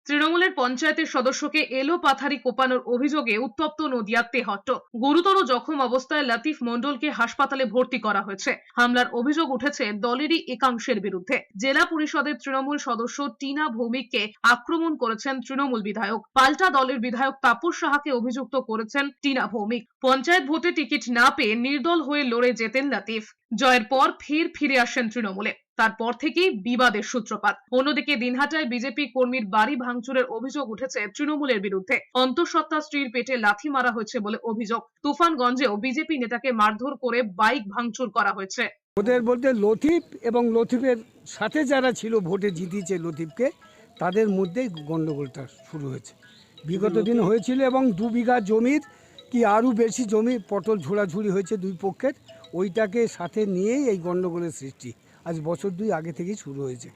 তৃণমূলের পঞ্চায়েতের সদস্যকে এলো পাথারি কোপানোর অভিযোগে উত্তপ্ত নদিয়ার তেহট্ট। গুরুতর জখম অবস্থায় লতিফ মণ্ডলকে হাসপাতালে ভর্তি করা হয়েছে। হামলার অভিযোগ উঠেছে দলেরই একাংশের বিরুদ্ধে। জেলা পরিষদের তৃণমূল সদস্য টিনা ভৌমিককে আক্রমণ করেছেন তৃণমূল বিধায়ক। পাল্টা দলের বিধায়ক তাপস সাহাকে অভিযুক্ত করেছেন টিনা ভৌমিক। পঞ্চায়েত ভোটে টিকিট না পেয়ে নির্দল হয়ে লড়ে যেতেন লতিফ। জয়ের পর ফিরে আসেন তৃণমূলে। তারপর থেকেই বিবাদের সূত্রপাত। অন্যদিকে দিনহাটায় বিজেপি কর্মীর বাড়ি ভাঙচুরের অভিযোগ উঠেছে তৃণমূলের বিরুদ্ধে। অন্তঃসত্ত্বা স্ত্রীর পেটে লাথি মারা হয়েছে বলে অভিযোগ। তুফানগঞ্জেও বিজেপি নেতাকে মারধর করে বাইক ভাঙচুর করা হয়েছে। ওদের বলতে লতিফ এবং লতিফের সাথে যারা ছিল, ভোটে জিতিয়েছে লতিফকে, তাদের মধ্যেই গন্ডগোলটা শুরু হয়েছে। বিগত দিন হয়েছিল এবং 2 বিঘা জমির কি আরও বেশি জমি পটল ঝোড়াঝুড়ি হয়েছে দুই পক্ষের। ওইটাকে সাথে নিয়েই এই গন্ডগোলের সৃষ্টি আজ বছর 2 আগে থেকেই শুরু হয়েছে।